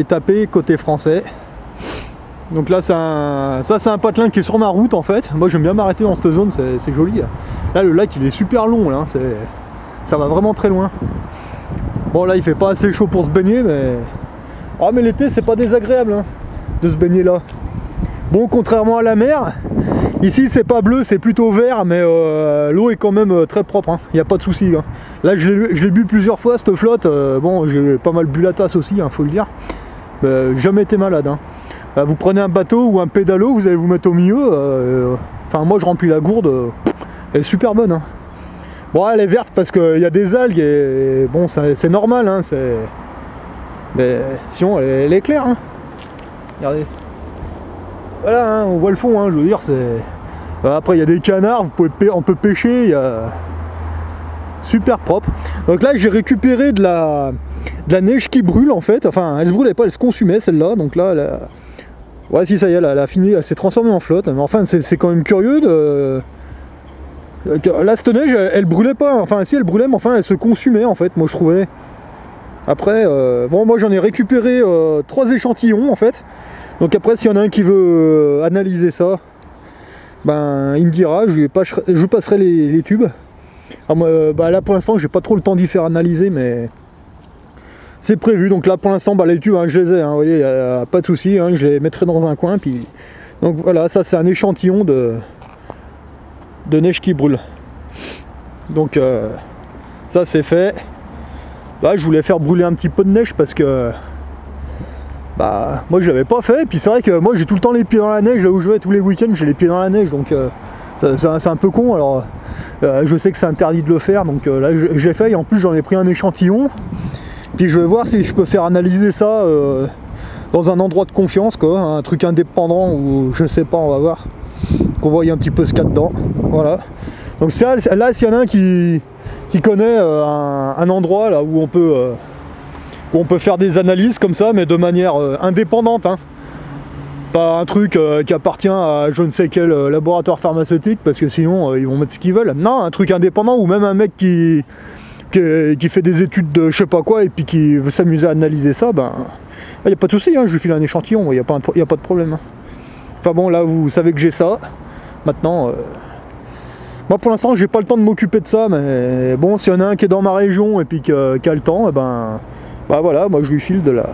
est tapé côté français. Donc là c'est un patelin qui est sur ma route en fait. Moi j'aime bien m'arrêter dans cette zone, c'est joli. Là le lac il est super long là, ça va vraiment très loin. Bon là il fait pas assez chaud pour se baigner mais... Oh mais l'été c'est pas désagréable hein, de se baigner là. Bon contrairement à la mer, ici c'est pas bleu, c'est plutôt vert, mais l'eau est quand même très propre, hein. Y a pas de souci. Hein. Là je l'ai bu plusieurs fois cette flotte, bon j'ai pas mal bu la tasse aussi, hein, faut le dire. Jamais été malade. Hein. Vous prenez un bateau ou un pédalo, vous allez vous mettre au milieu. Enfin moi je remplis la gourde, elle est super bonne. Hein. Bon elle est verte parce qu'il y a des algues et bon c'est normal, hein, mais sinon elle est claire. Hein. Regardez. Voilà, hein, on voit le fond, hein, je veux dire, c'est... Après, il y a des canards, on peut pêcher, il y a... Super propre. Donc là, j'ai récupéré de la neige qui brûle, en fait. Enfin, elle se brûlait pas, elle se consumait, celle-là. Donc là, ouais, si, ça y est, elle a fini, elle s'est transformée en flotte. Mais enfin, c'est quand même curieux de... Là, cette neige, elle brûlait pas. Enfin, si, elle brûlait, mais enfin, elle se consumait, en fait, moi, je trouvais. Après, bon, moi, j'en ai récupéré 3 échantillons, en fait. Donc après s'il y en a un qui veut analyser ça, ben il me dira, je passerai les tubes. Alors, bah, là pour l'instant j'ai pas trop le temps d'y faire analyser mais c'est prévu. Donc là pour l'instant bah, les tubes hein, je les ai, hein, vous voyez, y a pas de souci, hein, je les mettrai dans un coin. Puis... Donc voilà, ça c'est un échantillon de neige qui brûle. Donc ça c'est fait. Là je voulais faire brûler un petit peu de neige parce que bah moi je l'avais pas fait, et puis c'est vrai que moi j'ai tout le temps les pieds dans la neige, là où je vais tous les week-ends j'ai les pieds dans la neige, donc c'est un peu con. Alors je sais que c'est interdit de le faire, donc là je l'ai fait, et en plus j'en ai pris un échantillon, puis je vais voir si je peux faire analyser ça dans un endroit de confiance quoi, un truc indépendant, ou je sais pas, on va voir, qu'on voit un petit peu ce qu'il y a dedans. Voilà, donc là s'il y en a un qui connaît un endroit là où on peut faire des analyses comme ça, mais de manière indépendante, hein. Pas un truc qui appartient à je ne sais quel laboratoire pharmaceutique, parce que sinon ils vont mettre ce qu'ils veulent. Non, un truc indépendant, ou même un mec qui fait des études de je sais pas quoi, et puis qui veut s'amuser à analyser ça, ben il n'y a pas de souci, hein, je lui file un échantillon, il n'y a pas de problème. Hein. Enfin bon, là vous savez que j'ai ça. Maintenant, moi pour l'instant j'ai pas le temps de m'occuper de ça, mais bon, s'il y en a un qui est dans ma région et puis qui a le temps, et ben... Bah voilà, moi je lui file de la...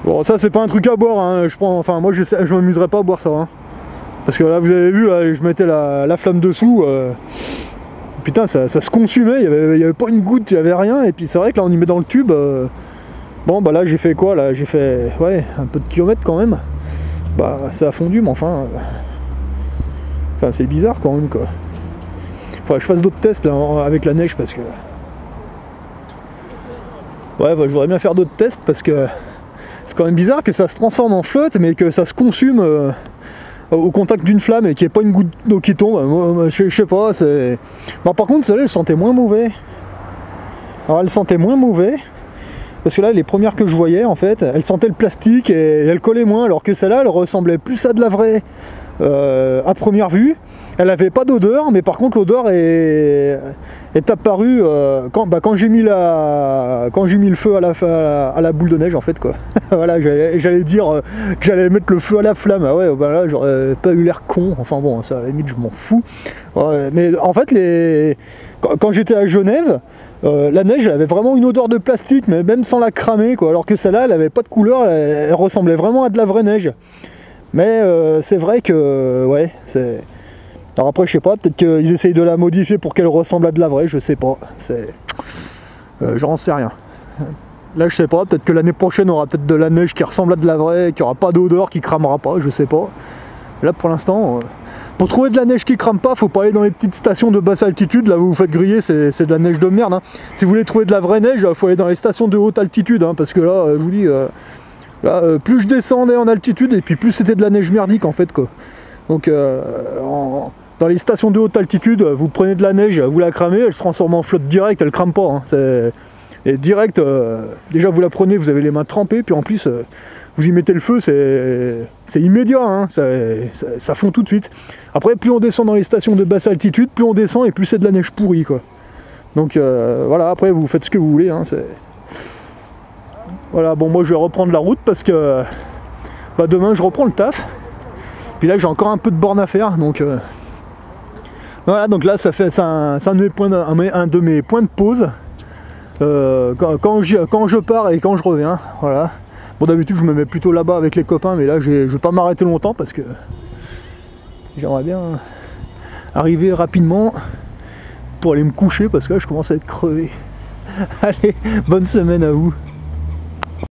Bon ça c'est pas un truc à boire, hein. Enfin moi je m'amuserais pas à boire ça. Hein. Parce que là vous avez vu, là, je mettais la flamme dessous. Putain ça se consumait, il y avait pas une goutte, il y avait rien. Et puis c'est vrai que là on y met dans le tube. Bon bah là j'ai fait quoi là? J'ai fait ouais, un peu de kilomètres quand même. Bah ça a fondu, mais enfin... Enfin c'est bizarre quand même quoi. Faudrait que je fasse d'autres tests là, avec la neige parce que... Ouais, bah, je voudrais bien faire d'autres tests parce que c'est quand même bizarre que ça se transforme en flotte mais que ça se consume au contact d'une flamme et qu'il n'y ait pas une goutte d'eau qui tombe. Moi, je sais pas, c'est... Bon, par contre, celle-là, elle sentait moins mauvais. Alors, elle sentait moins mauvais parce que là, les premières que je voyais, en fait, elle sentait le plastique et elle collait moins, alors que celle-là, elle ressemblait plus à de la vraie à première vue. Elle n'avait pas d'odeur, mais par contre l'odeur est apparue quand j'ai mis le feu à la boule de neige en fait quoi. Voilà, j'allais dire que j'allais mettre le feu à la flamme. Ah ouais, bah là j'aurais pas eu l'air con. Enfin bon, ça à la limite je m'en fous. Ouais, mais en fait quand j'étais à Genève, la neige elle avait vraiment une odeur de plastique, mais même sans la cramer quoi. Alors que celle-là, elle avait pas de couleur, elle ressemblait vraiment à de la vraie neige. Mais c'est vrai que ouais, c'est... Alors après je sais pas, peut-être qu'ils essayent de la modifier pour qu'elle ressemble à de la vraie, je sais pas. J'en sais rien. Là je sais pas, peut-être que l'année prochaine on aura peut-être de la neige qui ressemble à de la vraie, qui aura pas d'odeur, qui cramera pas, je sais pas. Là pour l'instant, pour trouver de la neige qui crame pas, faut pas aller dans les petites stations de basse altitude, là où vous vous faites griller, c'est de la neige de merde. Hein. Si vous voulez trouver de la vraie neige, il faut aller dans les stations de haute altitude, hein, parce que là, je vous dis, là, plus je descendais en altitude, et puis plus c'était de la neige merdique en fait quoi. Donc dans les stations de haute altitude, vous prenez de la neige, vous la cramez, elle se transforme en flotte direct, elle crame pas. Hein. Et direct, déjà vous la prenez, vous avez les mains trempées, puis en plus vous y mettez le feu, c'est immédiat, hein. Ça fond tout de suite. Après, plus on descend dans les stations de basse altitude, plus on descend et plus c'est de la neige pourrie quoi. Donc voilà, après vous faites ce que vous voulez. Hein, Voilà, bon moi je vais reprendre la route parce que bah, demain je reprends le taf. Puis là j'ai encore un peu de borne à faire, donc voilà, donc là ça fait c'est un de mes points de pause quand je pars et quand je reviens. Voilà. Bon, d'habitude je me mets plutôt là-bas avec les copains, mais là je vais pas m'arrêter longtemps parce que j'aimerais bien arriver rapidement pour aller me coucher parce que là je commence à être crevé. Allez, bonne semaine à vous.